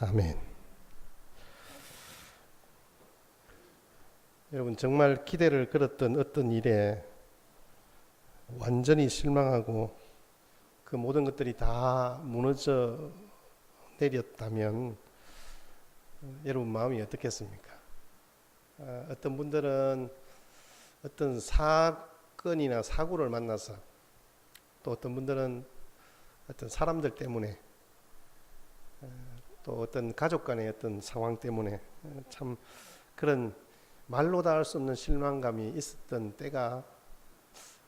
아멘. 여러분, 정말 기대를 걸었던 어떤 일에 완전히 실망하고 그 모든 것들이 다 무너져 내렸다면 여러분 마음이 어떻겠습니까? 어떤 분들은 어떤 사건이나 사고를 만나서, 또 어떤 분들은 어떤 사람들 때문에, 또 어떤 가족 간의 어떤 상황 때문에 참 그런 말로 다 할 수 없는 실망감이 있었던 때가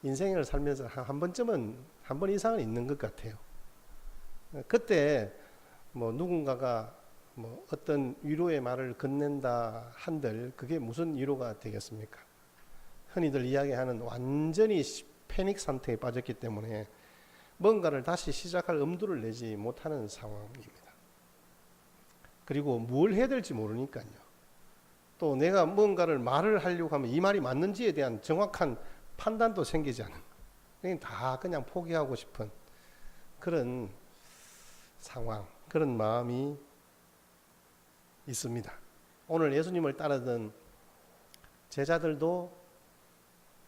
인생을 살면서 한 번쯤은, 한 번 이상은 있는 것 같아요. 그때 뭐 누군가가 뭐 어떤 위로의 말을 건넨다 한들 그게 무슨 위로가 되겠습니까? 흔히들 이야기하는 완전히 패닉 상태에 빠졌기 때문에 뭔가를 다시 시작할 엄두를 내지 못하는 상황입니다. 그리고 뭘 해야 될지 모르니까요. 또 내가 뭔가를 말을 하려고 하면 이 말이 맞는지에 대한 정확한 판단도 생기지 않은, 다 그냥 포기하고 싶은 그런 상황, 그런 마음이 있습니다. 오늘 예수님을 따르던 제자들도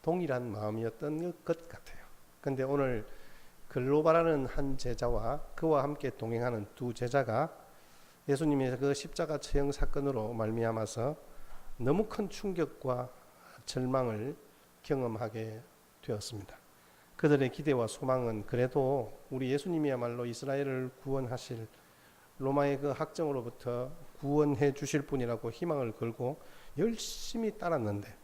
동일한 마음이었던 것 같아요. 근데 오늘 글로바라는 한 제자와 그와 함께 동행하는 두 제자가 예수님의 그 십자가 처형 사건으로 말미암아서 너무 큰 충격과 절망을 경험하게 되었습니다. 그들의 기대와 소망은 그래도 우리 예수님이야말로 이스라엘을 구원하실, 로마의 그 학정으로부터 구원해 주실 분이라고 희망을 걸고 열심히 따랐는데,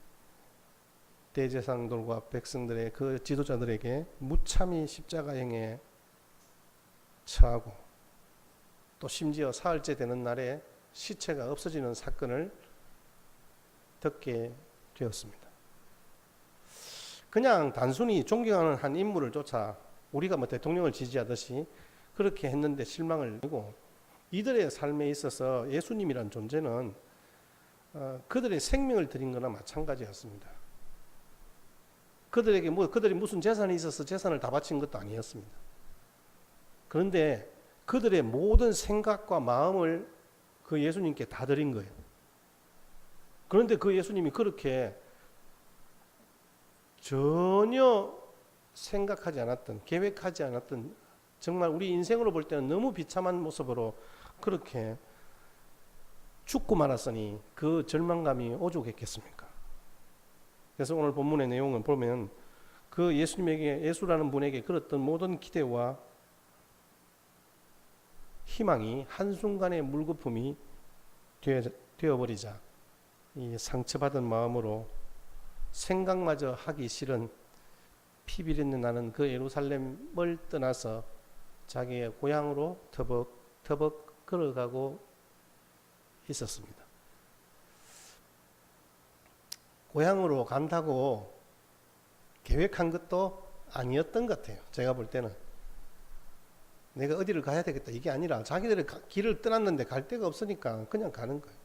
대제사장들과 백성들의 그 지도자들에게 무참히 십자가형에 처하고, 또 심지어 사흘째 되는 날에 시체가 없어지는 사건을 듣게 되었습니다. 그냥 단순히 존경하는 한 인물을 쫓아 우리가 뭐 대통령을 지지하듯이 그렇게 했는데 실망을 내고, 이들의 삶에 있어서 예수님이란 존재는 그들의 생명을 드린 거나 마찬가지였습니다. 그들에게 그들이 무슨 재산이 있어서 재산을 다 바친 것도 아니었습니다. 그런데 그들의 모든 생각과 마음을 그 예수님께 다 드린 거예요. 그런데 그 예수님이 그렇게 전혀 생각하지 않았던, 계획하지 않았던, 정말 우리 인생으로 볼 때는 너무 비참한 모습으로 그렇게 죽고 말았으니 그 절망감이 오죽했겠습니까? 그래서 오늘 본문의 내용을 보면 그 예수님에게, 예수라는 분에게 걸었던 모든 기대와 희망이 한순간에 물거품이 되어버리자 이 상처받은 마음으로 생각마저 하기 싫은 피비린내 나는 그 예루살렘을 떠나서 자기의 고향으로 터벅터벅 걸어가고 있었습니다. 고향으로 간다고 계획한 것도 아니었던 것 같아요. 제가 볼 때는 내가 어디를 가야 되겠다 이게 아니라 자기들의 길을 떠났는데 갈 데가 없으니까 그냥 가는 거예요.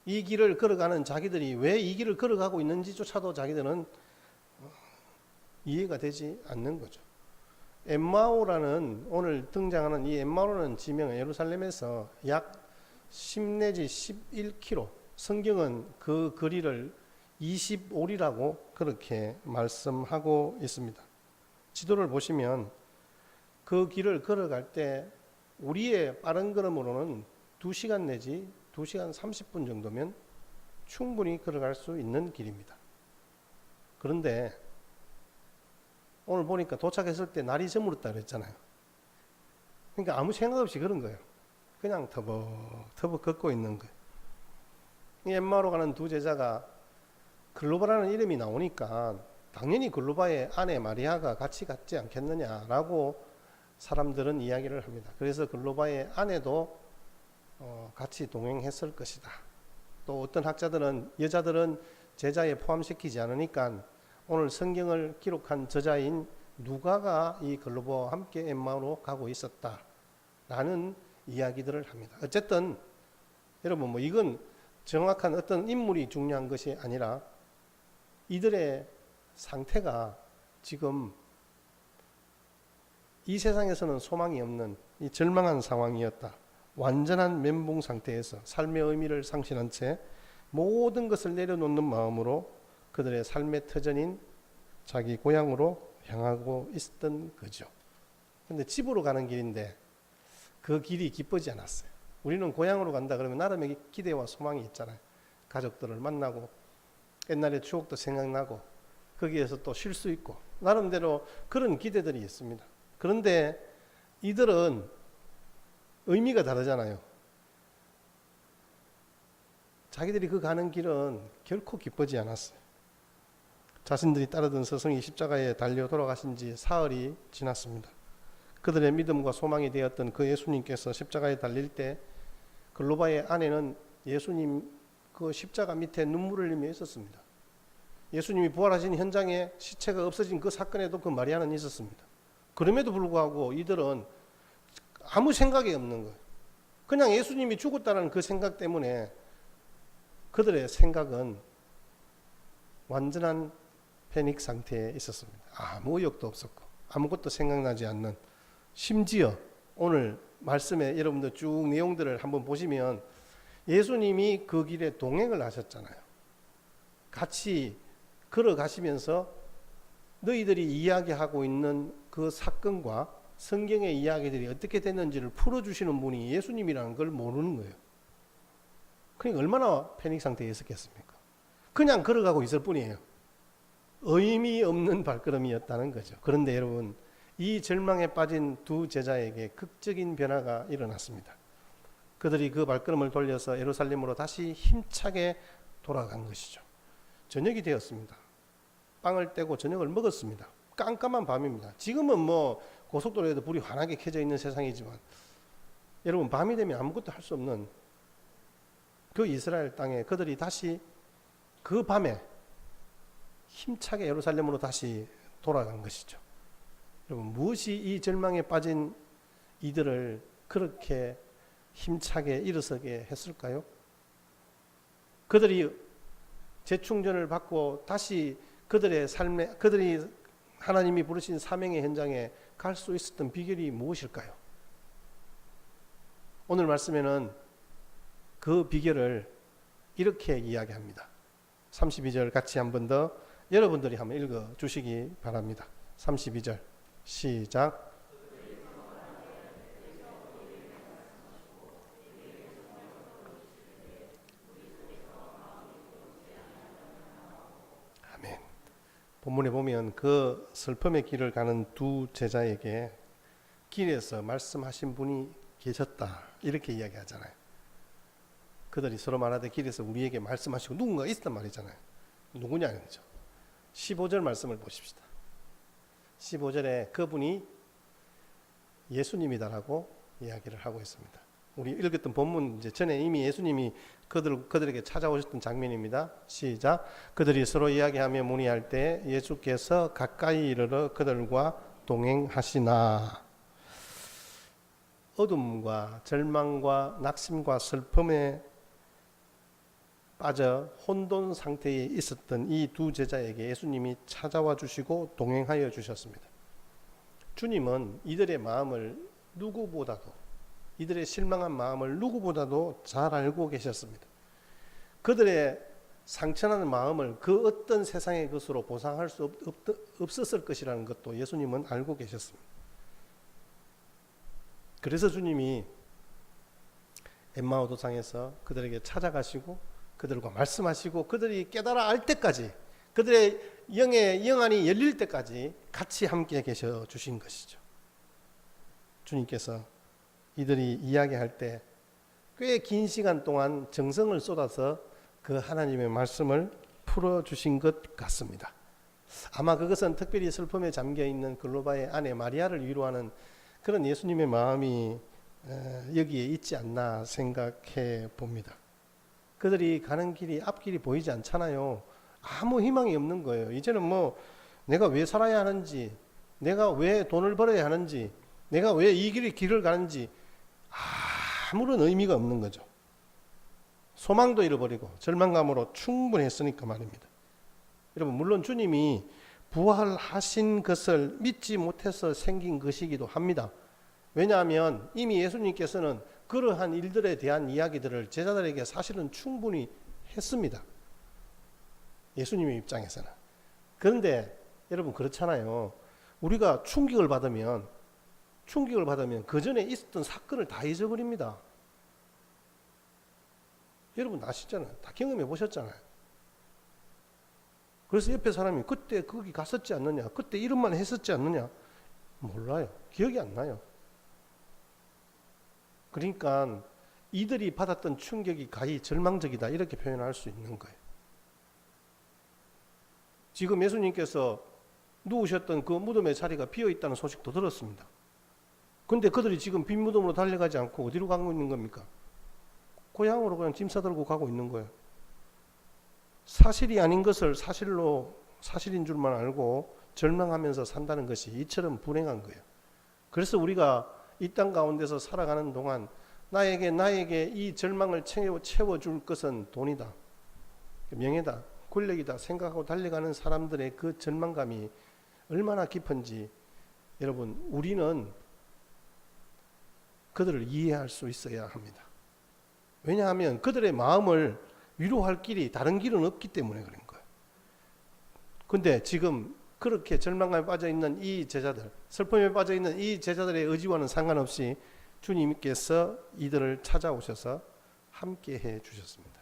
이 길을 걸어가는 자기들이 왜 이 길을 걸어가고 있는지조차도 자기들은 이해가 되지 않는 거죠. 엠마오라는, 오늘 등장하는 이 엠마오라는 지명은 예루살렘에서 약 10 내지 11km, 성경은 그 거리를 25리라고 그렇게 말씀하고 있습니다. 지도를 보시면 그 길을 걸어갈 때 우리의 빠른 걸음으로는 2시간 내지 2시간 30분 정도면 충분히 걸어갈 수 있는 길입니다. 그런데 오늘 보니까 도착했을 때 날이 저물었다 그랬잖아요. 그러니까 아무 생각 없이 그런 거예요. 그냥 터벅터벅 걷고 있는 거예요. 이 엠마오로 가는 두 제자가 글로바라는 이름이 나오니까 당연히 글로바의 아내 마리아가 같이 갔지 않겠느냐라고 사람들은 이야기를 합니다. 그래서 글로바의 아내도 같이 동행했을 것이다. 또 어떤 학자들은 여자들은 제자에 포함시키지 않으니까 오늘 성경을 기록한 저자인 누가가 이 글로바와 함께 엠마오로 가고 있었다라는 이야기들을 합니다. 어쨌든 여러분, 뭐 이건 정확한 어떤 인물이 중요한 것이 아니라 이들의 상태가 지금 이 세상에서는 소망이 없는 이 절망한 상황이었다. 완전한 멘붕 상태에서 삶의 의미를 상실한 채 모든 것을 내려놓는 마음으로 그들의 삶의 터전인 자기 고향으로 향하고 있었던 거죠. 근데 집으로 가는 길인데 그 길이 기쁘지 않았어요. 우리는 고향으로 간다 그러면 나름의 기대와 소망이 있잖아요. 가족들을 만나고 옛날의 추억도 생각나고 거기에서 또 쉴 수 있고 나름대로 그런 기대들이 있습니다. 그런데 이들은 의미가 다르잖아요. 자기들이 그 가는 길은 결코 기쁘지 않았어요. 자신들이 따르던 스승이 십자가에 달려 돌아가신 지 사흘이 지났습니다. 그들의 믿음과 소망이 되었던 그 예수님께서 십자가에 달릴 때 글로바의 아내는 예수님 그 십자가 밑에 눈물을 흘리며 있었습니다. 예수님이 부활하신 현장에 시체가 없어진 그 사건에도 그 마리아는 있었습니다. 그럼에도 불구하고 이들은 아무 생각이 없는 거예요. 그냥 예수님이 죽었다는 그 생각 때문에 그들의 생각은 완전한 패닉 상태에 있었습니다. 아무 의욕도 없었고 아무것도 생각나지 않는, 심지어 오늘 말씀에 여러분들 쭉 내용들을 한번 보시면 예수님이 그 길에 동행을 하셨잖아요. 같이 걸어가시면서 너희들이 이야기하고 있는 그 사건과 성경의 이야기들이 어떻게 됐는지를 풀어주시는 분이 예수님이라는 걸 모르는 거예요. 그러니까 얼마나 패닉 상태에 있었겠습니까? 그냥 걸어가고 있을 뿐이에요. 의미 없는 발걸음이었다는 거죠. 그런데 여러분, 이 절망에 빠진 두 제자에게 극적인 변화가 일어났습니다. 그들이 그 발걸음을 돌려서 예루살렘으로 다시 힘차게 돌아간 것이죠. 저녁이 되었습니다. 빵을 떼고 저녁을 먹었습니다. 깜깜한 밤입니다. 지금은 뭐 고속도로에도 불이 환하게 켜져 있는 세상이지만 여러분, 밤이 되면 아무것도 할 수 없는 그 이스라엘 땅에 그들이 다시 그 밤에 힘차게 예루살렘으로 다시 돌아간 것이죠. 여러분, 무엇이 이 절망에 빠진 이들을 그렇게 힘차게 일어서게 했을까요? 그들이 재충전을 받고 다시 그들의 삶에, 그들이 하나님이 부르신 사명의 현장에 갈 수 있었던 비결이 무엇일까요? 오늘 말씀에는 그 비결을 이렇게 이야기합니다. 32절 같이 한 번 더 여러분들이 한번 읽어 주시기 바랍니다. 32절 시작. 아멘. 본문에 보면 그 슬픔의 길을 가는 두 제자에게 길에서 말씀하신 분이 계셨다, 이렇게 이야기하잖아요. 그들이 서로 말하되 길에서 우리에게 말씀하시고 누군가 있었단 말이잖아요. 누구냐는 거죠. 15절 말씀을 보십시다. 15절에 그분이 예수님이다라고 이야기를 하고 있습니다. 우리 읽었던 본문 이제 전에 이미 예수님이 그들에게 찾아오셨던 장면입니다. 시작. 그들이 서로 이야기하며 문의할 때 예수께서 가까이 이르러 그들과 동행하시나. 어둠과 절망과 낙심과 슬픔에 빠져 혼돈 상태에 있었던 이 두 제자에게 예수님이 찾아와 주시고 동행하여 주셨습니다. 주님은 이들의 마음을 누구보다도, 이들의 실망한 마음을 누구보다도 잘 알고 계셨습니다. 그들의 상처나는 마음을 그 어떤 세상의 것으로 보상할 수 없었을 것이라는 것도 예수님은 알고 계셨습니다. 그래서 주님이 엠마오 도상에서 그들에게 찾아가시고 그들과 말씀하시고 그들이 깨달아 알 때까지, 그들의 영의 영안이 열릴 때까지 같이 함께 계셔 주신 것이죠. 주님께서 이들이 이야기할 때 꽤 긴 시간 동안 정성을 쏟아서 그 하나님의 말씀을 풀어주신 것 같습니다. 아마 그것은 특별히 슬픔에 잠겨있는 글로바의 아내 마리아를 위로하는 그런 예수님의 마음이 여기에 있지 않나 생각해 봅니다. 그들이 가는 길이 앞길이 보이지 않잖아요. 아무 희망이 없는 거예요. 이제는 뭐 내가 왜 살아야 하는지, 내가 왜 돈을 벌어야 하는지, 내가 왜 이 길을 가는지 아무런 의미가 없는 거죠. 소망도 잃어버리고 절망감으로 충분했으니까 말입니다. 여러분, 물론 주님이 부활하신 것을 믿지 못해서 생긴 것이기도 합니다. 왜냐하면 이미 예수님께서는 그러한 일들에 대한 이야기들을 제자들에게 사실은 충분히 했습니다. 예수님의 입장에서는. 그런데 여러분 그렇잖아요. 우리가 충격을 받으면 그 전에 있었던 사건을 다 잊어버립니다. 여러분 아시잖아요. 다 경험해 보셨잖아요. 그래서 옆에 사람이 그때 거기 갔었지 않느냐, 그때 이런 말 했었지 않느냐, 몰라요. 기억이 안 나요. 그러니까 이들이 받았던 충격이 가히 절망적이다 이렇게 표현할 수 있는 거예요. 지금 예수님께서 누우셨던 그 무덤의 자리가 비어있다는 소식도 들었습니다. 근데 그들이 지금 빈 무덤으로 달려가지 않고 어디로 가고 있는 겁니까? 고향으로 그냥 짐 싸들고 가고 있는 거예요. 사실이 아닌 것을 사실인 줄만 알고 절망하면서 산다는 것이 이처럼 불행한 거예요. 그래서 우리가 이 땅 가운데서 살아가는 동안 나에게 이 절망을 채워줄 것은 돈이다, 명예다, 권력이다 생각하고 달려가는 사람들의 그 절망감이 얼마나 깊은지 여러분 우리는 그들을 이해할 수 있어야 합니다. 왜냐하면 그들의 마음을 위로할 길이 다른 길은 없기 때문에 그런 거예요. 근데 지금 그렇게 절망감에 빠져있는 이 제자들, 슬픔에 빠져있는 이 제자들의 의지와는 상관없이 주님께서 이들을 찾아오셔서 함께 해 주셨습니다.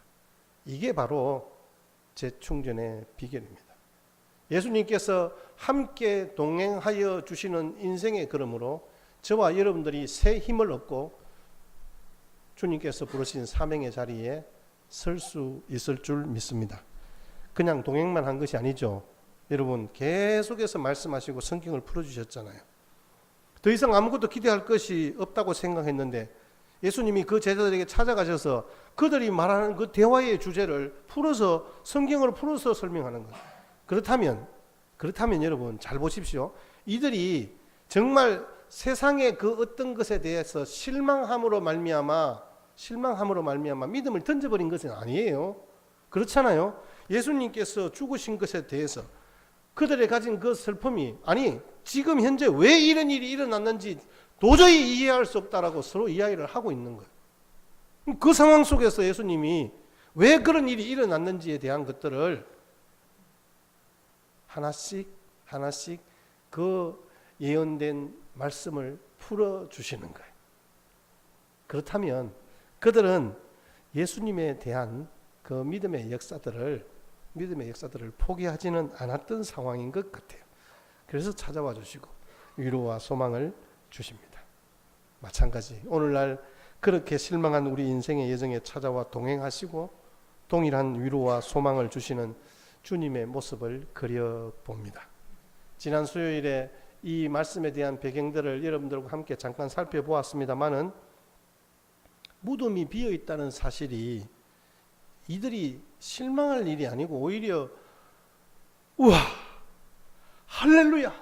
이게 바로 재충전의 비결입니다. 예수님께서 함께 동행하여 주시는 인생의 걸음으로 저와 여러분들이 새 힘을 얻고 주님께서 부르신 사명의 자리에 설 수 있을 줄 믿습니다. 그냥 동행만 한 것이 아니죠. 여러분 계속해서 말씀하시고 성경을 풀어주셨잖아요. 더 이상 아무것도 기대할 것이 없다고 생각했는데 예수님이 그 제자들에게 찾아가셔서 그들이 말하는 그 대화의 주제를 풀어서 성경을 풀어서 설명하는 거예요. 그렇다면 여러분 잘 보십시오. 이들이 정말 세상의 그 어떤 것에 대해서 실망함으로 말미암아 믿음을 던져버린 것은 아니에요. 그렇잖아요. 예수님께서 죽으신 것에 대해서 그들의 가진 그 슬픔이 지금 현재 왜 이런 일이 일어났는지 도저히 이해할 수 없다라고 서로 이야기를 하고 있는 거예요. 그 상황 속에서 예수님이 왜 그런 일이 일어났는지에 대한 것들을 하나씩 그 예언된 말씀을 풀어주시는 거예요. 그렇다면 그들은 예수님에 대한 그 믿음의 역사들을 포기하지는 않았던 상황인 것 같아요. 그래서 찾아와 주시고 위로와 소망을 주십니다. 마찬가지 오늘날 그렇게 실망한 우리 인생의 여정에 찾아와 동행하시고 동일한 위로와 소망을 주시는 주님의 모습을 그려봅니다. 지난 수요일에 이 말씀에 대한 배경들을 여러분들과 함께 잠깐 살펴보았습니다마는 무덤이 비어있다는 사실이 이들이 실망할 일이 아니고 오히려 우와 할렐루야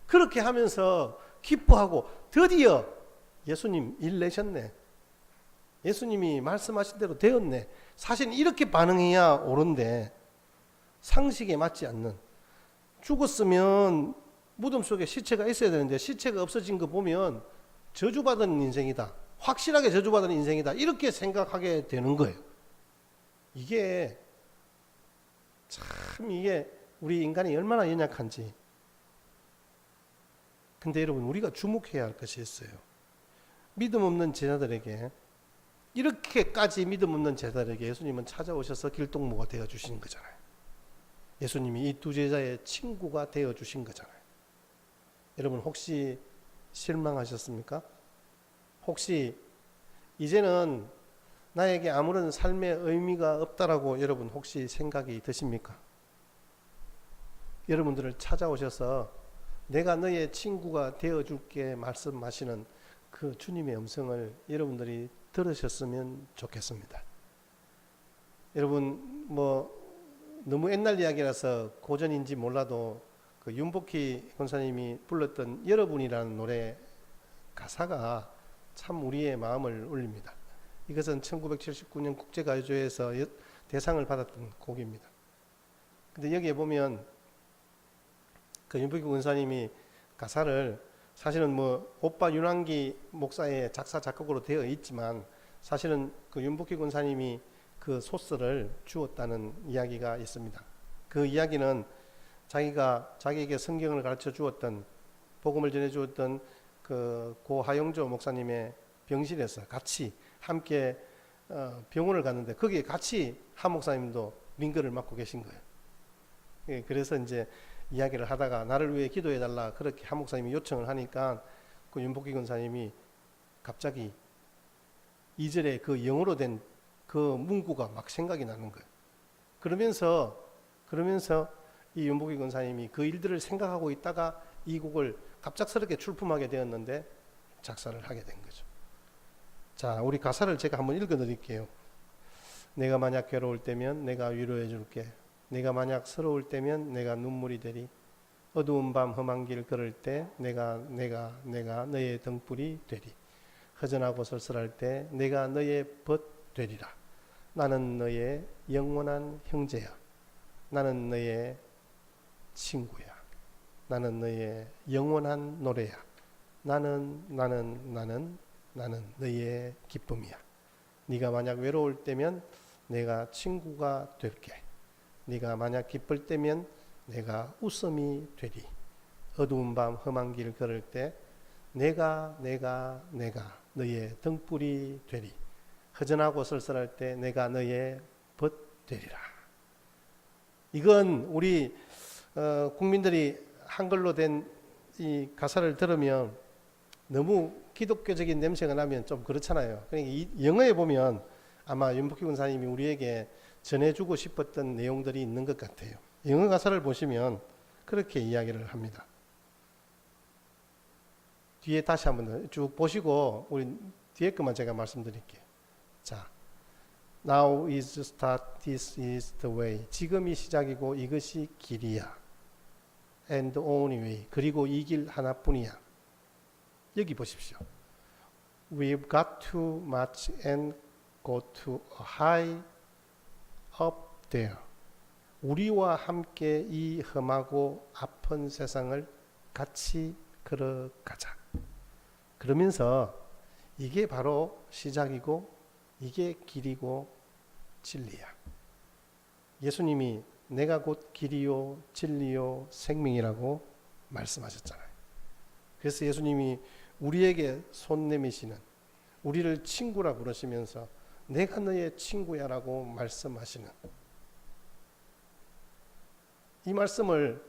그렇게 하면서 기뻐하고 드디어 예수님 일 내셨네, 예수님이 말씀하신 대로 되었네. 사실 이렇게 반응해야 옳은데 상식에 맞지 않는, 죽었으면 무덤 속에 시체가 있어야 되는데 시체가 없어진 거 보면 저주받은 인생이다, 확실하게 저주받은 인생이다 이렇게 생각하게 되는 거예요. 이게 우리 인간이 얼마나 연약한지. 근데 여러분 우리가 주목해야 할 것이 있어요. 믿음 없는 제자들에게, 이렇게까지 믿음 없는 제자들에게 예수님은 찾아오셔서 길동무가 되어주신 거잖아요. 예수님이 이 두 제자의 친구가 되어주신 거잖아요. 여러분 혹시 실망하셨습니까? 혹시 이제는 나에게 아무런 삶의 의미가 없다라고 여러분 혹시 생각이 드십니까? 여러분들을 찾아오셔서 내가 너의 친구가 되어줄게 말씀하시는 그 주님의 음성을 여러분들이 들으셨으면 좋겠습니다. 여러분 너무 옛날 이야기라서 고전인지 몰라도 그 윤복희 권사님이 불렀던 여러분이라는 노래 가사가 참 우리의 마음을 울립니다. 이것은 1979년 국제가요제에서 대상을 받았던 곡입니다. 근데 여기에 보면 그 윤복희 권사님이 가사를 사실은 뭐 오빠 윤환기 목사의 작사 작곡으로 되어 있지만 사실은 그 윤복희 권사님이 그 소스를 주었다는 이야기가 있습니다. 그 이야기는 자기가 자기에게 성경을 가르쳐 주었던 복음을 전해 주었던 그 고하영조 목사님의 병실에서 같이 함께 병원을 갔는데 거기에 같이 하 목사님도 링거를 맡고 계신 거예요. 예, 그래서 이제 이야기를 하다가 나를 위해 기도해 달라 그렇게 하 목사님이 요청을 하니까 그 윤복희 권사님이 갑자기 2절에 그 영어로 된 그 문구가 막 생각이 나는 거예요. 그러면서 이 윤복희 권사님이 그 일들을 생각하고 있다가 이 곡을 갑작스럽게 출품하게 되었는데 작사를 하게 된 거죠. 자, 우리 가사를 제가 한번 읽어 드릴게요. 내가 만약 괴로울 때면 내가 위로해 줄게. 내가 만약 서러울 때면 내가 눈물이 되리. 어두운 밤 험한 길 걸을 때 내가 너의 등불이 되리. 허전하고 쓸쓸할 때 내가 너의 벗 되리라. 나는 너의 영원한 형제야. 나는 너의 친구야. 나는 너의 영원한 노래야. 나는 너의 기쁨이야. 네가 만약 외로울 때면 내가 친구가 될게. 네가 만약 기쁠 때면 내가 웃음이 되리. 어두운 밤 험한 길 걸을 때 내가 너의 등불이 되리. 허전하고 쓸쓸할 때 내가 너의 벗 되리라. 이건 우리 국민들이 한글로 된 이 가사를 들으면 너무 기독교적인 냄새가 나면 좀 그렇잖아요. 그러니까 이 영어에 보면 아마 윤복희 권사님이 우리에게 전해주고 싶었던 내용들이 있는 것 같아요. 영어 가사를 보시면 그렇게 이야기를 합니다. 뒤에 다시 한번 쭉 보시고 우리 뒤에 것만 제가 말씀드릴게요. 자, Now is the start, this is the way. 지금이 시작이고 이것이 길이야. And the only way. 그리고 이 길 하나뿐이야. 여기 보십시오. We've got to march and go to a high up there. 우리와 함께 이 험하고 아픈 세상을 같이 걸어가자. 그러면서 이게 바로 시작이고 이게 길이고 진리야. 예수님이 내가 곧 길이요 진리요 생명이라고 말씀하셨잖아요. 그래서 예수님이 우리에게 손 내미시는, 우리를 친구라 부르시면서 내가 너의 친구야라고 말씀하시는 이 말씀을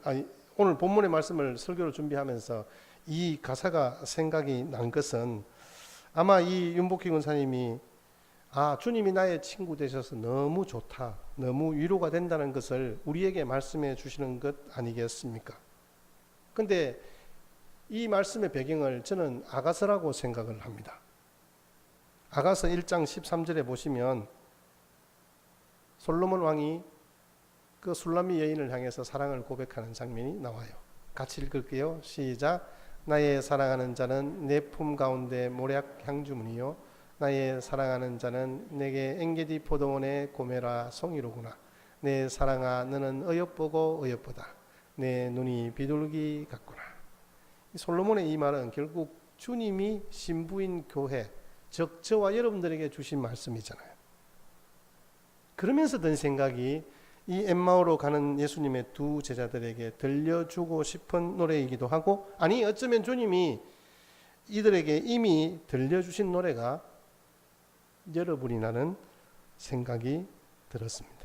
오늘 본문의 말씀을 설교를 준비하면서 이 가사가 생각이 난 것은 아마 이 윤복희 권사님이 주님이 나의 친구 되셔서 너무 좋다, 너무 위로가 된다는 것을 우리에게 말씀해 주시는 것 아니겠습니까? 근데 이 말씀의 배경을 저는 아가서라고 생각을 합니다. 아가서 1장 13절에 보시면 솔로몬 왕이 그 술람미 여인을 향해서 사랑을 고백하는 장면이 나와요. 같이 읽을게요. 시작. 나의 사랑하는 자는 내 품 가운데 모략 향주문이요 나의 사랑하는 자는 내게 엔게디 포도원의 고메라 송이로구나. 내 사랑아 너는 어여쁘고 어여쁘다. 내 눈이 비둘기 같구나. 솔로몬의 이 말은 결국 주님이 신부인 교회, 즉 저와 여러분들에게 주신 말씀이잖아요. 그러면서 든 생각이 이 엠마오로 가는 예수님의 두 제자들에게 들려주고 싶은 노래이기도 하고, 아니 어쩌면 주님이 이들에게 이미 들려주신 노래가 여러분이라는 생각이 들었습니다.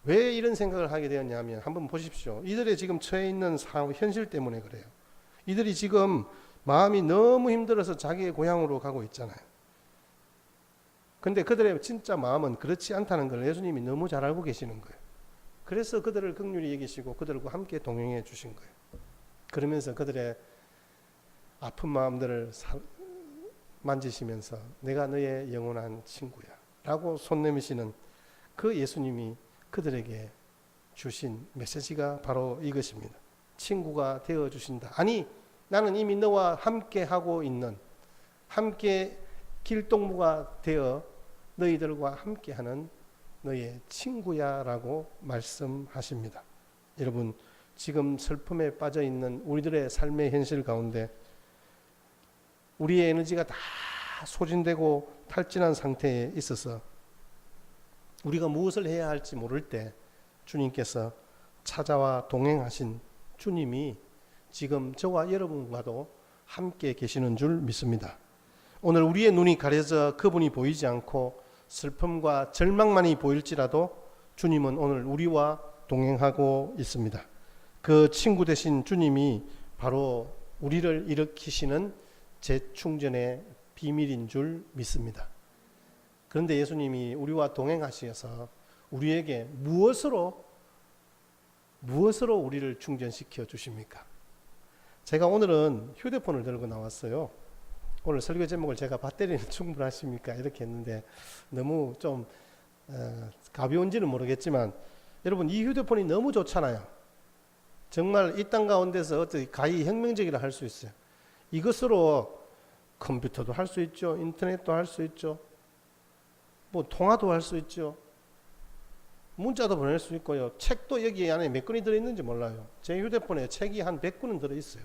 왜 이런 생각을 하게 되었냐면 한번 보십시오. 이들의 지금 처해 있는 현실 때문에 그래요. 이들이 지금 마음이 너무 힘들어서 자기의 고향으로 가고 있잖아요. 근데 그들의 진짜 마음은 그렇지 않다는 걸 예수님이 너무 잘 알고 계시는 거예요. 그래서 그들을 긍휼히 여기시고 그들과 함께 동행해 주신 거예요. 그러면서 그들의 아픈 마음들을 만지시면서 내가 너의 영원한 친구야 라고 손 내미시는 그 예수님이 그들에게 주신 메시지가 바로 이것입니다. 친구가 되어주신다. 아니 나는 이미 너와 함께 하고 있는, 함께 길동무가 되어 너희들과 함께하는 너의 친구야 라고 말씀하십니다. 여러분, 지금 슬픔에 빠져 있는 우리들의 삶의 현실 가운데 우리의 에너지가 다 소진되고 탈진한 상태에 있어서 우리가 무엇을 해야 할지 모를 때 주님께서 찾아와 동행하신 주님이 지금 저와 여러분과도 함께 계시는 줄 믿습니다. 오늘 우리의 눈이 가려져 그분이 보이지 않고 슬픔과 절망만이 보일지라도 주님은 오늘 우리와 동행하고 있습니다. 그 친구 되신 주님이 바로 우리를 일으키시는 재충전의 비밀인 줄 믿습니다. 그런데 예수님이 우리와 동행하셔서 우리에게 무엇으로 우리를 충전시켜 주십니까? 제가 오늘은 휴대폰을 들고 나왔어요. 오늘 설교 제목을 제가 배터리는 충분하십니까? 이렇게 했는데 너무 좀 가벼운지는 모르겠지만 여러분 이 휴대폰이 너무 좋잖아요. 정말 이 땅 가운데서 어떻게 가히 혁명적이라 할 수 있어요. 이것으로 컴퓨터도 할 수 있죠. 인터넷도 할 수 있죠. 뭐 통화도 할 수 있죠. 문자도 보낼 수 있고요. 책도 여기 안에 몇 권이 들어있는지 몰라요. 제 휴대폰에 책이 한 100권은 들어있어요.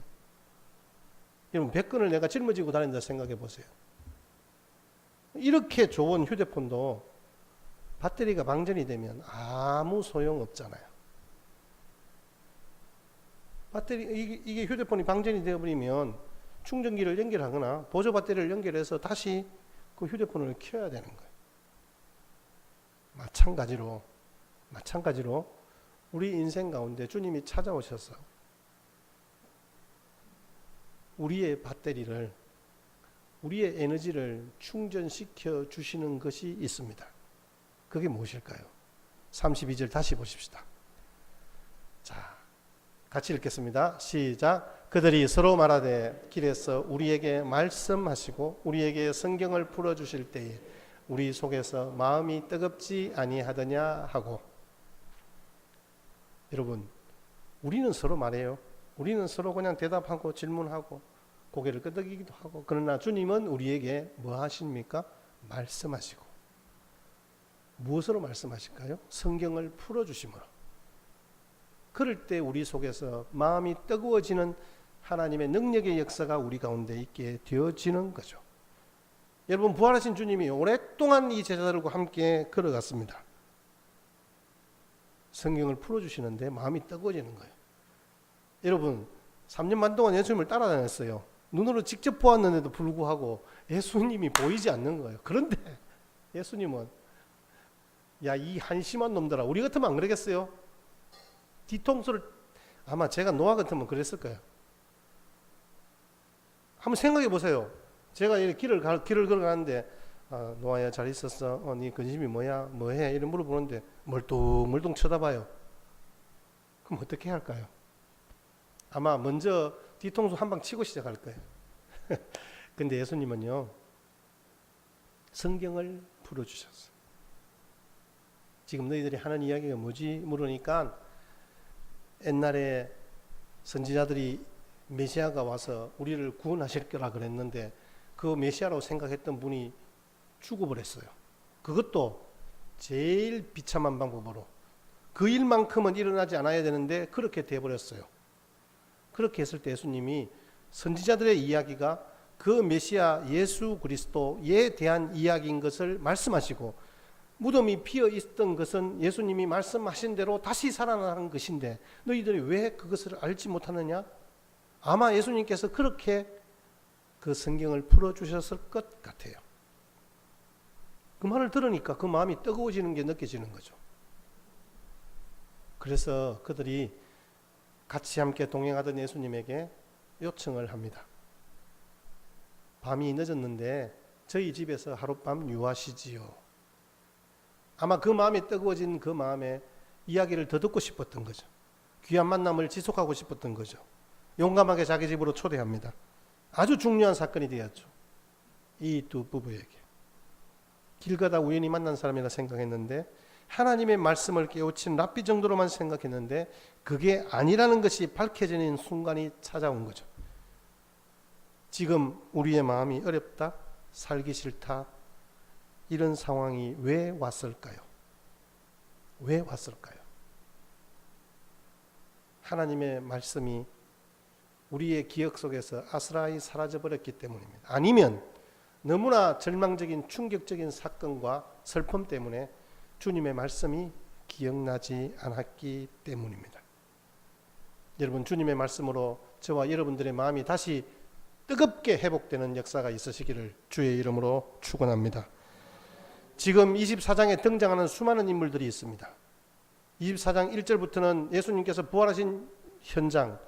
여러분 100권을 내가 짊어지고 다닌다 생각해 보세요. 이렇게 좋은 휴대폰도 배터리가 방전이 되면 아무 소용없잖아요. 배터리 이게 휴대폰이 방전이 되어버리면 충전기를 연결하거나 보조 배터리를 연결해서 다시 그 휴대폰을 켜야 되는 거예요. 마찬가지로 우리 인생 가운데 주님이 찾아오셔서 우리의 배터리를, 우리의 에너지를 충전시켜 주시는 것이 있습니다. 그게 무엇일까요? 32절 다시 보십시다. 자, 같이 읽겠습니다. 시작. 그들이 서로 말하되 길에서 우리에게 말씀하시고 우리에게 성경을 풀어주실 때에 우리 속에서 마음이 뜨겁지 아니하더냐 하고. 여러분, 우리는 서로 말해요. 우리는 서로 그냥 대답하고 질문하고 고개를 끄덕이기도 하고. 그러나 주님은 우리에게 뭐 하십니까? 말씀하시고. 무엇으로 말씀하실까요? 성경을 풀어주심으로. 그럴 때 우리 속에서 마음이 뜨거워지는 하나님의 능력의 역사가 우리 가운데 있게 되어지는 거죠. 여러분, 부활하신 주님이 오랫동안 이 제자들과 함께 걸어갔습니다. 성경을 풀어주시는데 마음이 뜨거워지는 거예요. 여러분, 3년 반 동안 예수님을 따라다녔어요. 눈으로 직접 보았는데도 불구하고 예수님이 보이지 않는 거예요. 그런데 예수님은 야, 이 한심한 놈들아, 우리 같으면 안 그러겠어요? 뒤통수를, 아마 제가 노아 같으면 그랬을 거예요. 한번 생각해 보세요. 제가 길을 걸어가는데 노아야 잘 있었어? 네 근심이 뭐야? 뭐해? 이런 물어보는데 멀뚱멀뚱 쳐다봐요. 그럼 어떻게 할까요? 아마 먼저 뒤통수 한 방 치고 시작할 거예요. 근데 예수님은요, 성경을 풀어주셨어요. 지금 너희들이 하는 이야기가 뭐지? 물으니까 옛날에 선지자들이 메시아가 와서 우리를 구원하실 거라 그랬는데 그 메시아라고 생각했던 분이 죽어버렸어요. 그것도 제일 비참한 방법으로. 그 일만큼은 일어나지 않아야 되는데 그렇게 돼버렸어요. 그렇게 했을 때 예수님이 선지자들의 이야기가 그 메시아 예수 그리스도에 대한 이야기인 것을 말씀하시고, 무덤이 비어 있던 것은 예수님이 말씀하신 대로 다시 살아나는 것인데 너희들이 왜 그것을 알지 못하느냐? 아마 예수님께서 그렇게 그 성경을 풀어주셨을 것 같아요. 그 말을 들으니까 그 마음이 뜨거워지는 게 느껴지는 거죠. 그래서 그들이 같이 함께 동행하던 예수님에게 요청을 합니다. 밤이 늦었는데 저희 집에서 하룻밤 유하시지요. 아마 그 마음이 뜨거워진 그 마음에 이야기를 더 듣고 싶었던 거죠. 귀한 만남을 지속하고 싶었던 거죠. 용감하게 자기 집으로 초대합니다. 아주 중요한 사건이 되었죠. 이 두 부부에게. 길 가다 우연히 만난 사람이라 생각했는데 하나님의 말씀을 깨우친 랍비 정도로만 생각했는데 그게 아니라는 것이 밝혀지는 순간이 찾아온 거죠. 지금 우리의 마음이 어렵다, 살기 싫다, 이런 상황이 왜 왔을까요? 왜 왔을까요? 하나님의 말씀이 우리의 기억 속에서 아스라이 사라져버렸기 때문입니다. 아니면 너무나 절망적인 충격적인 사건과 슬픔 때문에 주님의 말씀이 기억나지 않았기 때문입니다. 여러분, 주님의 말씀으로 저와 여러분들의 마음이 다시 뜨겁게 회복되는 역사가 있으시기를 주의 이름으로 축원합니다. 지금 24장에 등장하는 수많은 인물들이 있습니다. 24장 1절부터는 예수님께서 부활하신 현장,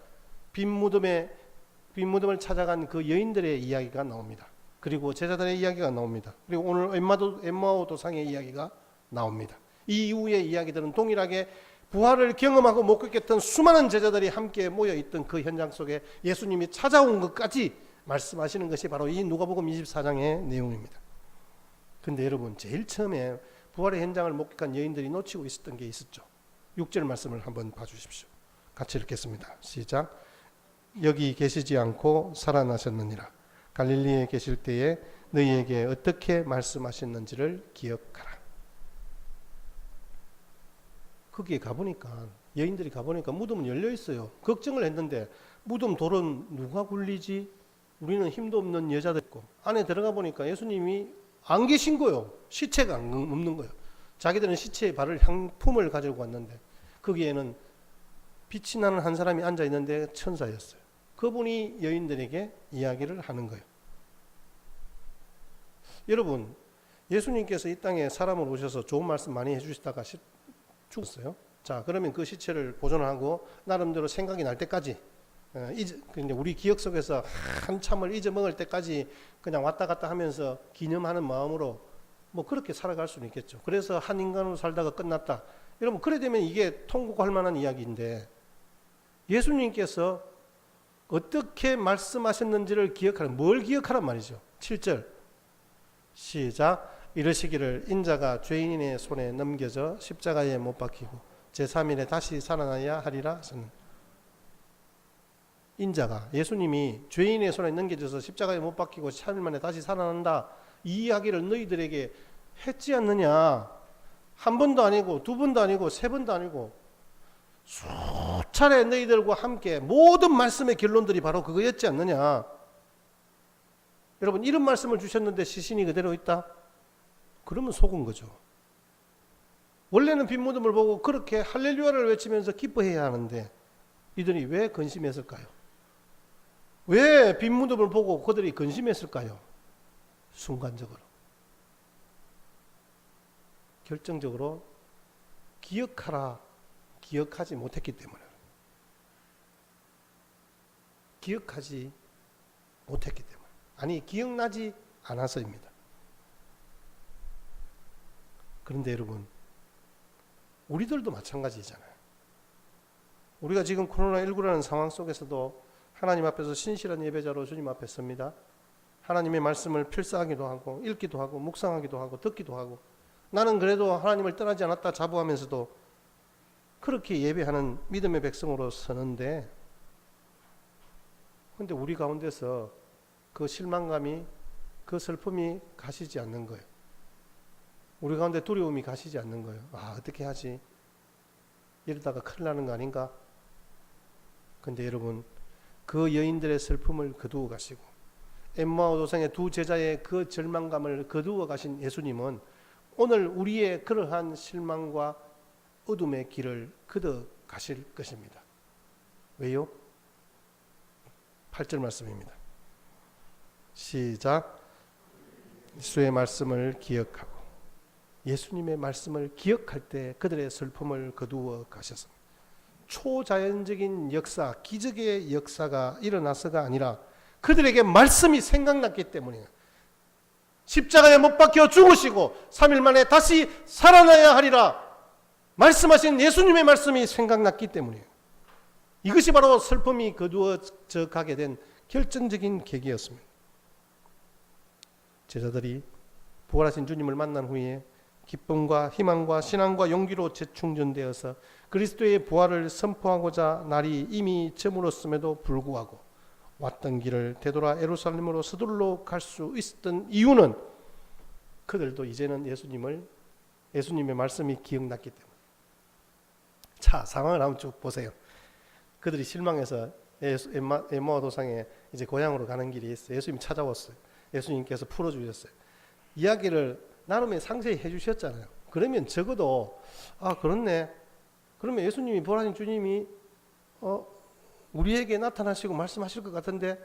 빈 무덤을 찾아간 그 여인들의 이야기가 나옵니다. 그리고 제자들의 이야기가 나옵니다. 그리고 오늘 엠마오 도상의 이야기가 나옵니다. 이 이후의 이야기들은 동일하게 부활을 경험하고 목격했던 수많은 제자들이 함께 모여있던 그 현장 속에 예수님이 찾아온 것까지 말씀하시는 것이 바로 이 누가복음 24장의 내용입니다. 그런데 여러분, 제일 처음에 부활의 현장을 목격한 여인들이 놓치고 있었던 게 있었죠. 6절 말씀을 한번 봐주십시오. 같이 읽겠습니다. 시작. 여기 계시지 않고 살아나셨느니라. 갈릴리에 계실 때에 너희에게 어떻게 말씀하셨는지를 기억하라. 거기에 가보니까, 여인들이 가보니까 무덤은 열려있어요. 걱정을 했는데 무덤 돌은 누가 굴리지? 우리는 힘도 없는 여자들 있고, 안에 들어가 보니까 예수님이 안 계신 거예요. 시체가 없는 거예요. 자기들은 시체에 바를 향품을 가지고 왔는데 거기에는 빛이 나는 한 사람이 앉아 있는데 천사였어요. 그분이 여인들에게 이야기를 하는 거예요. 여러분, 예수님께서 이 땅에 사람으로 오셔서 좋은 말씀 많이 해주시다가 죽었어요. 자, 그러면 그 시체를 보존하고 나름대로 생각이 날 때까지, 우리 기억 속에서 한참을 잊어먹을 때까지 그냥 왔다 갔다 하면서 기념하는 마음으로 뭐 그렇게 살아갈 수는 있겠죠. 그래서 한 인간으로 살다가 끝났다. 여러분, 그래 되면 이게 통곡할 만한 이야기인데, 예수님께서 어떻게 말씀하셨는지를 기억하라. 뭘 기억하란 말이죠. 7절 시작. 이르시기를 인자가 죄인의 손에 넘겨져 십자가에 못 박히고 제3일에 다시 살아나야 하리라. 인자가, 예수님이 죄인의 손에 넘겨져서 십자가에 못 박히고 3일 만에 다시 살아난다, 이 이야기를 너희들에게 했지 않느냐. 한 번도 아니고 두 번도 아니고 세 번도 아니고 수차례 너희들과 함께 모든 말씀의 결론들이 바로 그거였지 않느냐. 여러분, 이런 말씀을 주셨는데 시신이 그대로 있다? 그러면 속은 거죠. 원래는 빈 무덤을 보고 그렇게 할렐루야를 외치면서 기뻐해야 하는데 이들이 왜 근심했을까요? 왜 빈 무덤을 보고 그들이 근심했을까요? 순간적으로, 결정적으로 기억하지 못했기 때문에, 기억하지 못했기 때문에, 아니 기억나지 않아서입니다. 그런데 여러분, 우리들도 마찬가지잖아요. 우리가 지금 코로나19라는 상황 속에서도 하나님 앞에서 신실한 예배자로 주님 앞에 섭니다. 하나님의 말씀을 필사하기도 하고 읽기도 하고 묵상하기도 하고 듣기도 하고, 나는 그래도 하나님을 떠나지 않았다 자부하면서도 그렇게 예배하는 믿음의 백성으로 서는데, 그런데 우리 가운데서 그 실망감이, 그 슬픔이 가시지 않는 거예요. 우리 가운데 두려움이 가시지 않는 거예요. 아, 어떻게 하지? 이러다가 큰일 나는 거 아닌가? 근데 여러분, 그 여인들의 슬픔을 거두어 가시고 엠마오 도상의 두 제자의 그 절망감을 거두어 가신 예수님은 오늘 우리의 그러한 실망과 어둠의 길을 걷어 가실 것입니다. 왜요? 8절 말씀입니다. 시작. 예수의 말씀을 기억하고, 예수님의 말씀을 기억할 때 그들의 슬픔을 거두어 가셨습니다. 초자연적인 역사, 기적의 역사가 일어나서가 아니라 그들에게 말씀이 생각났기 때문이에요. 십자가에 못 박혀 죽으시고 3일 만에 다시 살아나야 하리라 말씀하신 예수님의 말씀이 생각났기 때문이에요. 이것이 바로 슬픔이 거두어져 가게 된 결정적인 계기였습니다. 제자들이 부활하신 주님을 만난 후에 기쁨과 희망과 신앙과 용기로 재충전되어서 그리스도의 부활을 선포하고자 날이 이미 저물었음에도 불구하고 왔던 길을 되돌아 예루살렘으로 서둘러 갈 수 있었던 이유는 그들도 이제는 예수님의 말씀이 기억났기 때문에. 자, 상황을 한번 쭉 보세요. 그들이 실망해서 에마오 도상에 이제 고향으로 가는 길이 있어요. 예수님이 찾아왔어요. 예수님께서 풀어주셨어요. 이야기를 나름의 상세히 해주셨잖아요. 그러면 적어도 그렇네. 그러면 예수님이 보라신 주님이 우리에게 나타나시고 말씀하실 것 같은데,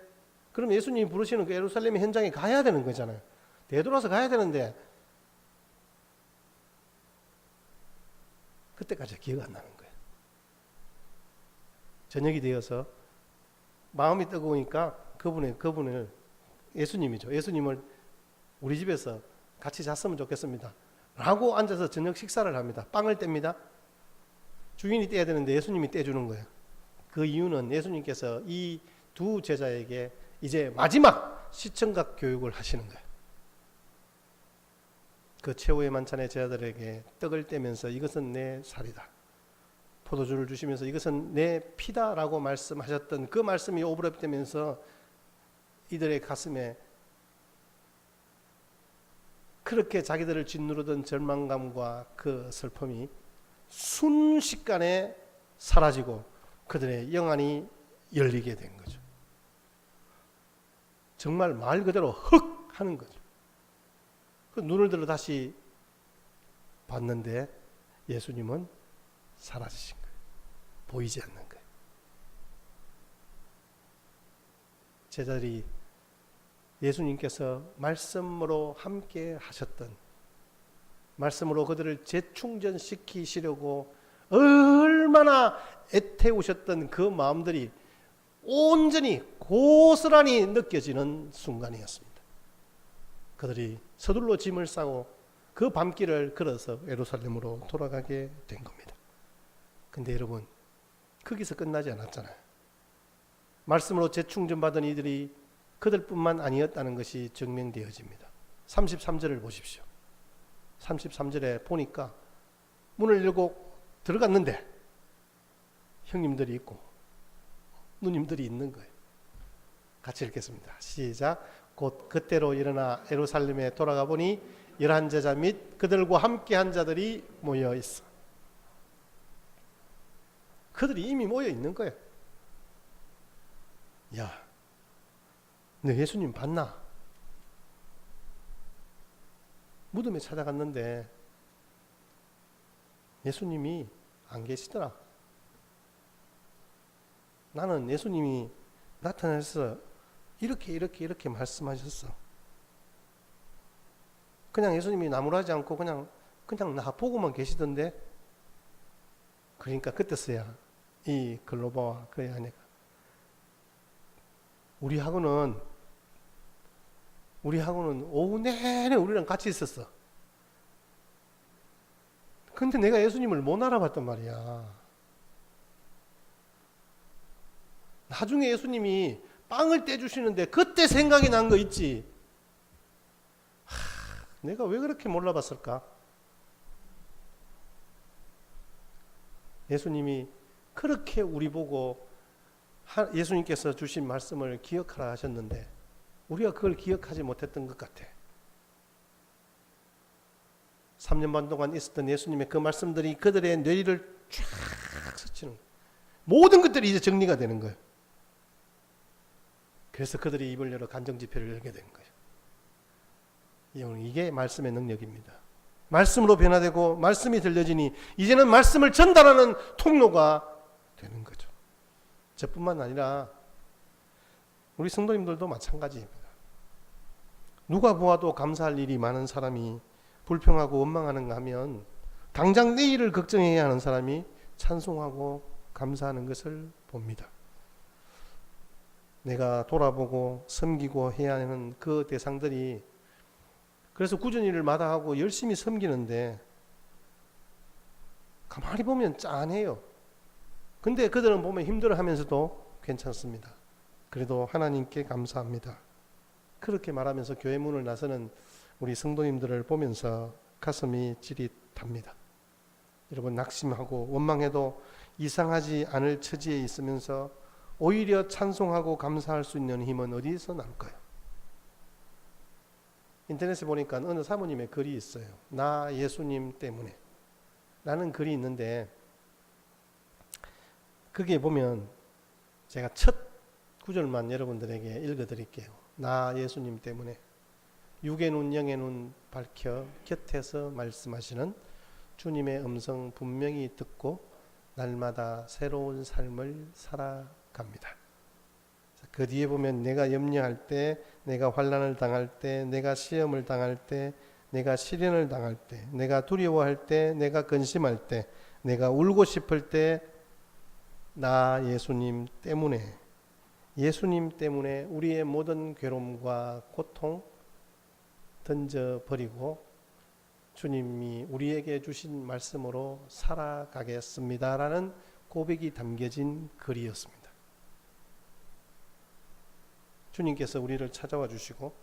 그럼 예수님이 부르시는 그 예루살렘 현장에 가야 되는 거잖아요. 되돌아서 가야 되는데 그때까지 기억 안 나는 거예요. 저녁이 되어서 마음이 뜨거우니까 그분을 예수님이죠. 예수님을 우리 집에서 같이 잤으면 좋겠습니다 라고 앉아서 저녁 식사를 합니다. 빵을 뗍니다. 주인이 떼야 되는데 예수님이 떼주는 거예요. 그 이유는 예수님께서 이 두 제자에게 이제 마지막 시청각 교육을 하시는 거예요. 그 최후의 만찬의 제자들에게 떡을 떼면서 이것은 내 살이다, 포도주를 주시면서 이것은 내 피다라고 말씀하셨던 그 말씀이 오버랩되면서 이들의 가슴에 그렇게 자기들을 짓누르던 절망감과 그 슬픔이 순식간에 사라지고 그들의 영안이 열리게 된 거죠. 정말 말 그대로 흑 하는 거죠. 그 눈을 들어 다시 봤는데 예수님은 사라지신 거예요. 보이지 않는 거예요. 제자들이 예수님께서 말씀으로 함께 하셨던, 말씀으로 그들을 재충전시키시려고 얼마나 애태우셨던 그 마음들이 온전히 고스란히 느껴지는 순간이었습니다. 그들이 서둘러 짐을 싸고 그 밤길을 걸어서 예루살렘으로 돌아가게 된 겁니다. 근데 여러분, 거기서 끝나지 않았잖아요. 말씀으로 재충전받은 이들이 그들뿐만 아니었다는 것이 증명되어집니다. 33절을 보십시오. 33절에 보니까 문을 열고 들어갔는데 형님들이 있고 누님들이 있는 거예요. 같이 읽겠습니다. 시작. 곧 그때로 일어나 예루살렘에 돌아가 보니 11제자 및 그들과 함께한 자들이 모여 있어. 그들이 이미 모여 있는 거예요. 야, 너 예수님 봤나? 무덤에 찾아갔는데 예수님이 안 계시더라. 나는 예수님이 나타나서 이렇게 말씀하셨어. 그냥 예수님이 나무라지 않고 그냥 나 보고만 계시던데. 그러니까 그때서야 이 글로바와 그의 아내가 우리하고는 오후 내내 우리랑 같이 있었어. 근데 내가 예수님을 못 알아봤단 말이야. 나중에 예수님이 빵을 떼주시는데 그때 생각이 난 거 있지. 내가 왜 그렇게 몰라봤을까? 예수님이 그렇게 우리 보고 예수님께서 주신 말씀을 기억하라 하셨는데 우리가 그걸 기억하지 못했던 것 같아. 3년 반 동안 있었던 예수님의 그 말씀들이 그들의 뇌리를 쫙 스치는 거예요. 모든 것들이 이제 정리가 되는 거예요. 그래서 그들이 입을 열어 간정집회를 열게 된 거예요. 이게 말씀의 능력입니다. 말씀으로 변화되고 말씀이 들려지니 이제는 말씀을 전달하는 통로가 되는 거죠. 저뿐만 아니라 우리 성도님들도 마찬가지입니다. 누가 보아도 감사할 일이 많은 사람이 불평하고 원망하는가 하면 당장 내일을 걱정해야 하는 사람이 찬송하고 감사하는 것을 봅니다. 내가 돌아보고 섬기고 해야 하는 그 대상들이 그래서 꾸준히를 마다하고 열심히 섬기는데 가만히 보면 짠해요. 근데 그들은 보면 힘들어하면서도 괜찮습니다. 그래도 하나님께 감사합니다. 그렇게 말하면서 교회 문을 나서는 우리 성도님들을 보면서 가슴이 찌릿합니다. 여러분, 낙심하고 원망해도 이상하지 않을 처지에 있으면서 오히려 찬송하고 감사할 수 있는 힘은 어디서 나올까요? 인터넷에 보니까 어느 사모님의 글이 있어요. 나 예수님 때문에 라는 글이 있는데 그게 보면 제가 첫 구절만 여러분들에게 읽어드릴게요. 나 예수님 때문에 육의 눈 영의 눈 밝혀 곁에서 말씀하시는 주님의 음성 분명히 듣고 날마다 새로운 삶을 살아갑니다. 그 뒤에 보면 내가 염려할 때, 내가 환난을 당할 때, 내가 시험을 당할 때, 내가 시련을 당할 때, 내가 두려워할 때, 내가 근심할 때, 내가 울고 싶을 때, 나 예수님 때문에, 예수님 때문에 우리의 모든 괴로움과 고통 던져버리고 주님이 우리에게 주신 말씀으로 살아가겠습니다라는 고백이 담겨진 글이었습니다. 주님께서 우리를 찾아와 주시고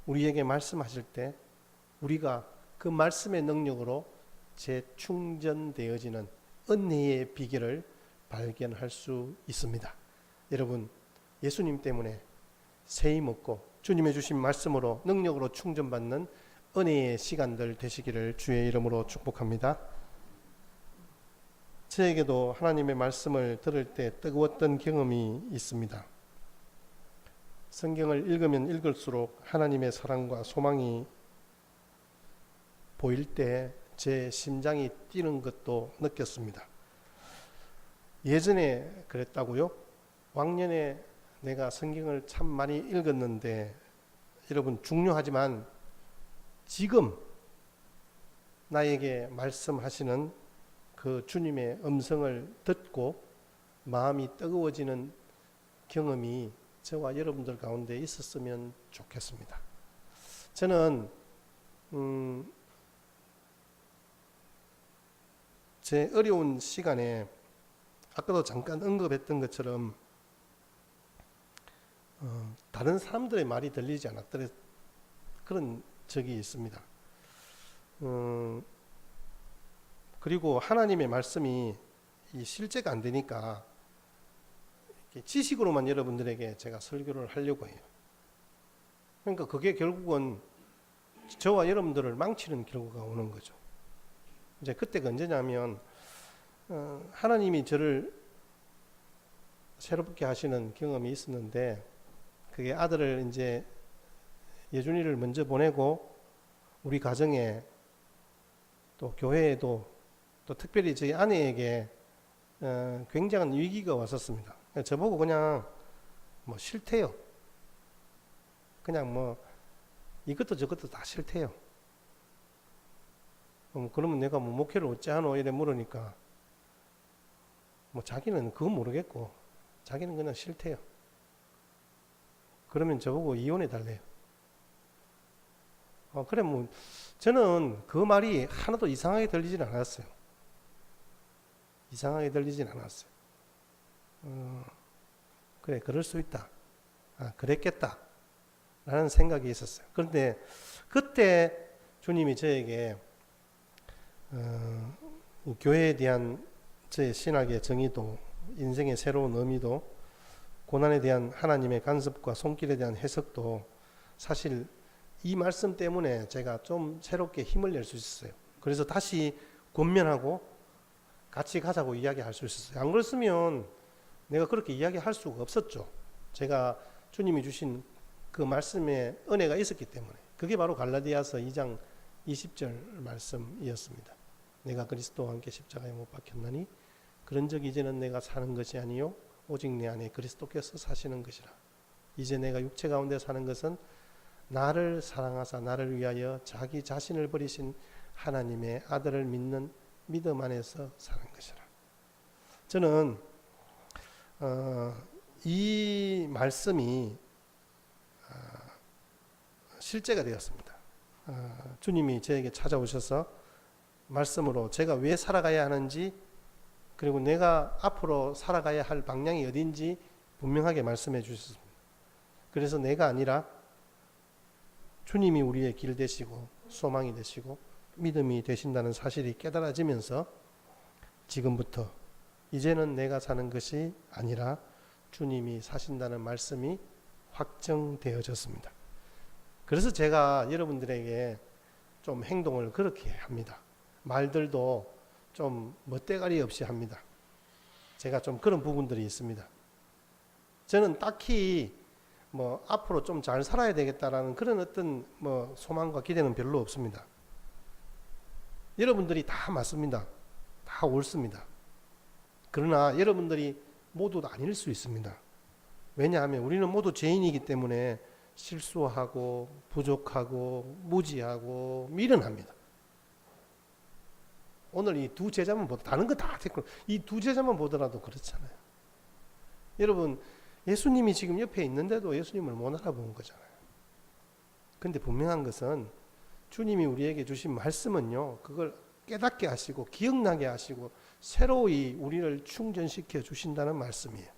우리에게 말씀하실 때 우리가 그 말씀의 능력으로 재충전되어지는 은혜의 비결을 발견할 수 있습니다. 여러분, 예수님 때문에 세임 얻고 주님의 주신 말씀으로 능력으로 충전받는 은혜의 시간들 되시기를 주의 이름으로 축복합니다. 저에게도 하나님의 말씀을 들을 때 뜨거웠던 경험이 있습니다. 성경을 읽으면 읽을수록 하나님의 사랑과 소망이 보일 때 제 심장이 뛰는 것도 느꼈습니다. 예전에 그랬다고요? 왕년에 내가 성경을 참 많이 읽었는데 여러분 중요하지만 지금 나에게 말씀하시는 그 주님의 음성을 듣고 마음이 뜨거워지는 경험이 저와 여러분들 가운데 있었으면 좋겠습니다. 저는 제 어려운 시간에 아까도 잠깐 언급했던 것처럼 다른 사람들의 말이 들리지 않았더래 그런 적이 있습니다. 그리고 하나님의 말씀이 실제가 안 되니까 지식으로만 여러분들에게 제가 설교를 하려고 해요. 그러니까 그게 결국은 저와 여러분들을 망치는 결과가 오는 거죠. 이제 그때가 언제냐면 하나님이 저를 새롭게 하시는 경험이 있었는데 그게 아들을 이제 예준이를 먼저 보내고 우리 가정에 또 교회에도 또 특별히 저희 아내에게 굉장한 위기가 왔었습니다. 저보고 그냥 뭐 싫대요. 그냥 뭐 이것도 저것도 다 싫대요. 그러면 내가 뭐 목회를 어찌 하노 이래 물으니까 뭐 자기는 그건 모르겠고 자기는 그냥 싫대요. 그러면 저보고 이혼해 달래요. 그래 뭐 저는 그 말이 하나도 이상하게 들리진 않았어요. 이상하게 들리진 않았어요. 그래 그럴 수 있다. 그랬겠다 라는 생각이 있었어요. 그런데 그때 주님이 저에게 교회에 대한 저의 신학의 정의도 인생의 새로운 의미도 고난에 대한 하나님의 간섭과 손길에 대한 해석도 사실 이 말씀 때문에 제가 좀 새롭게 힘을 낼 수 있었어요. 그래서 다시 권면하고 같이 가자고 이야기할 수 있었어요. 안 그랬으면 내가 그렇게 이야기할 수가 없었죠. 제가 주님이 주신 그 말씀에 은혜가 있었기 때문에. 그게 바로 갈라디아서 2장 20절 말씀이었습니다. 내가 그리스도와 함께 십자가에 못 박혔나니 그런 적 이제는 내가 사는 것이 아니요 오직 내 안에 그리스도께서 사시는 것이라. 이제 내가 육체 가운데 사는 것은 나를 사랑하사 나를 위하여 자기 자신을 버리신 하나님의 아들을 믿는 믿음 안에서 사는 것이라. 저는 이 말씀이 실제가 되었습니다. 주님이 저에게 찾아오셔서 말씀으로 제가 왜 살아가야 하는지 그리고 내가 앞으로 살아가야 할 방향이 어딘지 분명하게 말씀해 주셨습니다. 그래서 내가 아니라 주님이 우리의 길 되시고 소망이 되시고 믿음이 되신다는 사실이 깨달아지면서 지금부터 이제는 내가 사는 것이 아니라 주님이 사신다는 말씀이 확정되어졌습니다. 그래서 제가 여러분들에게 좀 행동을 그렇게 합니다. 말들도 좀 멋대가리 없이 합니다. 제가 좀 그런 부분들이 있습니다. 저는 딱히 뭐 앞으로 좀 잘 살아야 되겠다라는 그런 어떤 뭐 소망과 기대는 별로 없습니다. 여러분들이 다 맞습니다. 다 옳습니다. 그러나 여러분들이 모두 아닐 수 있습니다. 왜냐하면 우리는 모두 죄인이기 때문에 실수하고 부족하고 무지하고 미련합니다. 오늘 이 두 제자만 보다 다른 거 다 됐고 이 두 제자만 보더라도 그렇잖아요. 여러분 예수님이 지금 옆에 있는데도 예수님을 못 알아본 거잖아요. 그런데 분명한 것은 주님이 우리에게 주신 말씀은요, 그걸 깨닫게 하시고 기억나게 하시고 새로이 우리를 충전시켜 주신다는 말씀이에요.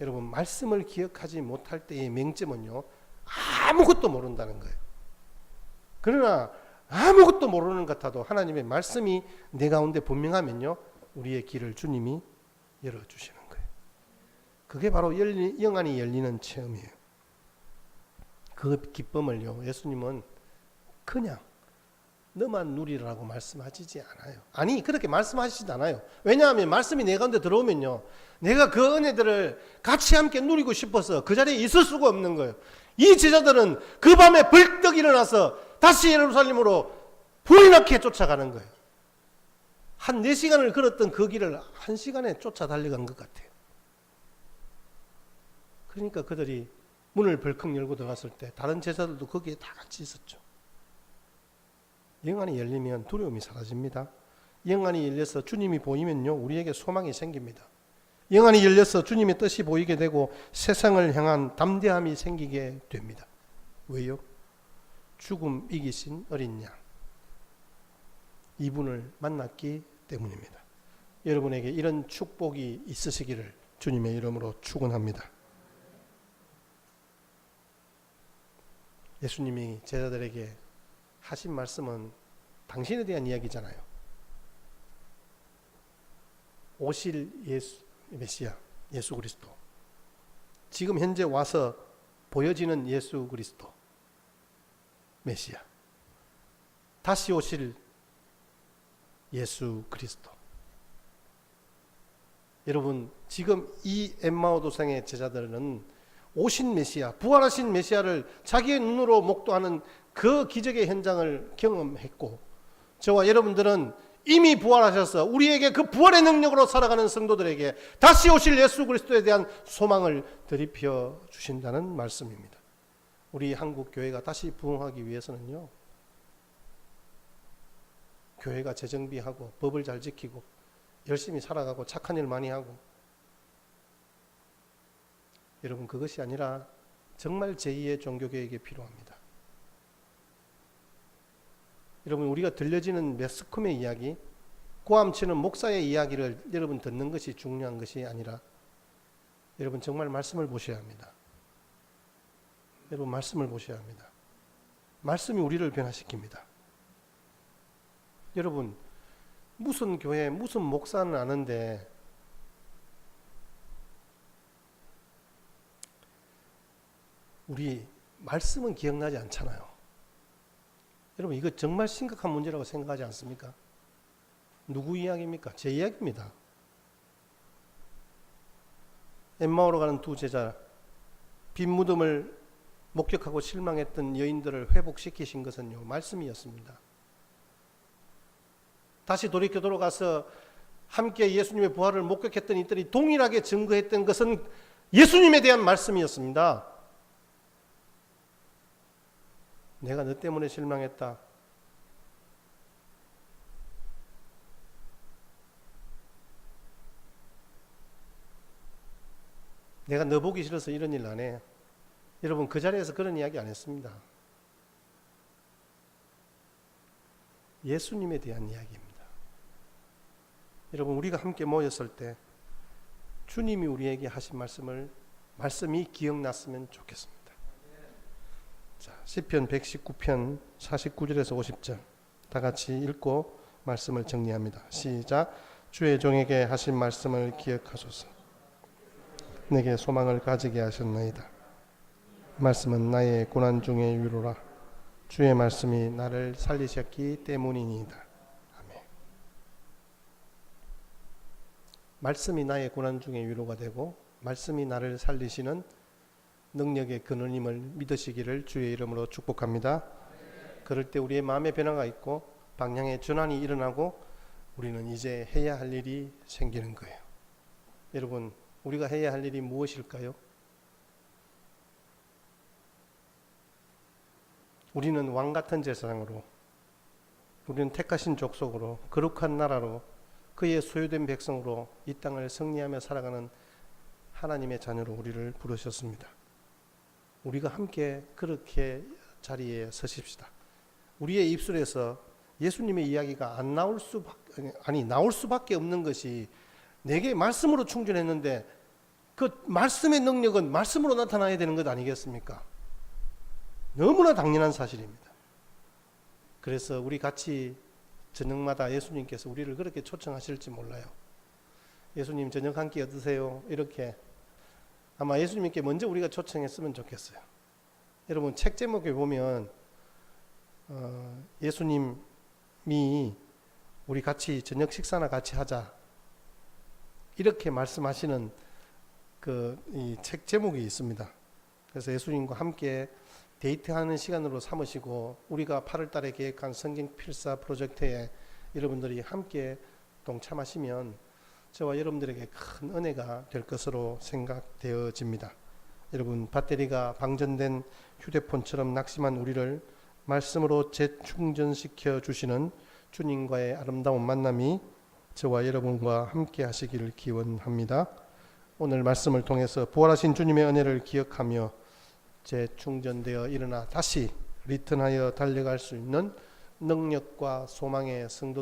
여러분 말씀을 기억하지 못할 때의 맹점은요, 아무것도 모른다는 거예요. 그러나 아무것도 모르는 것 같아도 하나님의 말씀이 내 가운데 분명하면요, 우리의 길을 주님이 열어주시는 거예요. 그게 바로 영안이 열리는 체험이에요. 그 기쁨을요, 예수님은 그냥 너만 누리라고 말씀하시지 않아요. 아니 그렇게 말씀하시지 않아요. 왜냐하면 말씀이 내 가운데 들어오면요, 내가 그 은혜들을 같이 함께 누리고 싶어서 그 자리에 있을 수가 없는 거예요. 이 제자들은 그 밤에 벌떡 일어나서 다시 예루살렘으로 불이 나게 쫓아가는 거예요. 한 4시간을 걸었던 그 길을 1시간에 쫓아 달려간 것 같아요. 그러니까 그들이 문을 벌컥 열고 들어갔을 때 다른 제자들도 거기에 다 같이 있었죠. 영안이 열리면 두려움이 사라집니다. 영안이 열려서 주님이 보이면요, 우리에게 소망이 생깁니다. 영안이 열려서 주님의 뜻이 보이게 되고 세상을 향한 담대함이 생기게 됩니다. 왜요? 죽음 이기신 어린 양, 이분을 만났기 때문입니다. 여러분에게 이런 축복이 있으시기를 주님의 이름으로 축원합니다. 예수님이 제자들에게 하신 말씀은 당신에 대한 이야기잖아요. 오실 예수 메시아, 예수 그리스도, 지금 현재 와서 보여지는 예수 그리스도 메시아, 다시 오실 예수 그리스도. 여러분 지금 이 엠마오 도상의 제자들은 오신 메시아, 부활하신 메시아를 자기의 눈으로 목도하는 그 기적의 현장을 경험했고, 저와 여러분들은 이미 부활하셔서 우리에게 그 부활의 능력으로 살아가는 성도들에게 다시 오실 예수 그리스도에 대한 소망을 드리펴 주신다는 말씀입니다. 우리 한국 교회가 다시 부흥하기 위해서는요, 교회가 재정비하고 법을 잘 지키고 열심히 살아가고 착한 일 많이 하고, 여러분 그것이 아니라 정말 제2의 종교개혁이 필요합니다. 여러분 우리가 들려지는 매스컴의 이야기, 고함치는 목사의 이야기를 여러분 듣는 것이 중요한 것이 아니라 여러분 정말 말씀을 보셔야 합니다. 여러분 말씀을 보셔야 합니다. 말씀이 우리를 변화시킵니다. 여러분 무슨 교회 무슨 목사는 아는데 우리 말씀은 기억나지 않잖아요. 여러분 이거 정말 심각한 문제라고 생각하지 않습니까? 누구 이야기입니까? 제 이야기입니다. 엠마오로 가는 두 제자, 빈 무덤을 목격하고 실망했던 여인들을 회복시키신 것은요, 말씀이었습니다. 다시 돌이켜 돌아가서 함께 예수님의 부활을 목격했던 이들이 동일하게 증거했던 것은 예수님에 대한 말씀이었습니다. 내가 너 때문에 실망했다. 내가 너 보기 싫어서 이런 일 안 해. 여러분 그 자리에서 그런 이야기 안 했습니다. 예수님에 대한 이야기입니다. 여러분 우리가 함께 모였을 때 주님이 우리에게 하신 말씀이 기억났으면 좋겠습니다. 자, 시편 119편 49절에서 50절 다 같이 읽고 말씀을 정리합니다. 시작. 주의 종에게 하신 말씀을 기억하소서. 내게 소망을 가지게 하셨나이다. 말씀은 나의 고난 중의 위로라. 주의 말씀이 나를 살리셨기 때문이니이다. 아멘. 말씀이 나의 고난 중의 위로가 되고 말씀이 나를 살리시는 능력의 근원임을 믿으시기를 주의 이름으로 축복합니다. 그럴 때 우리의 마음의 변화가 있고 방향의 전환이 일어나고 우리는 이제 해야 할 일이 생기는 거예요. 여러분, 우리가 해야 할 일이 무엇일까요? 우리는 왕 같은 제사장으로, 우리는 택하신 족속으로, 거룩한 나라로, 그의 소유된 백성으로 이 땅을 승리하며 살아가는 하나님의 자녀로 우리를 부르셨습니다. 우리가 함께 그렇게 자리에 서십시다. 우리의 입술에서 예수님의 이야기가 나올 수밖에 없는 것이, 내게 말씀으로 충전했는데 그 말씀의 능력은 말씀으로 나타나야 되는 것 아니겠습니까? 너무나 당연한 사실입니다. 그래서 우리 같이 저녁마다 예수님께서 우리를 그렇게 초청하실지 몰라요. 예수님 저녁 한 끼 어떠세요? 이렇게 아마 예수님께 먼저 우리가 초청했으면 좋겠어요. 여러분, 책 제목에 보면 예수님이 우리 같이 저녁 식사나 같이 하자 이렇게 말씀하시는 이 책 제목이 있습니다. 그래서 예수님과 함께 데이트하는 시간으로 삼으시고 우리가 8월 달에 계획한 성경 필사 프로젝트에 여러분들이 함께 동참하시면 저와 여러분들에게 큰 은혜가 될 것으로 생각되어집니다. 여러분, 배터리가 방전된 휴대폰처럼 낙심한 우리를 말씀으로 재충전시켜 주시는 주님과의 아름다운 만남이 저와 여러분과 함께 하시기를 기원합니다. 오늘 말씀을 통해서 부활하신 주님의 은혜를 기억하며 재충전되어 일어나 다시 리턴하여 달려갈 수 있는 능력과 소망의 성도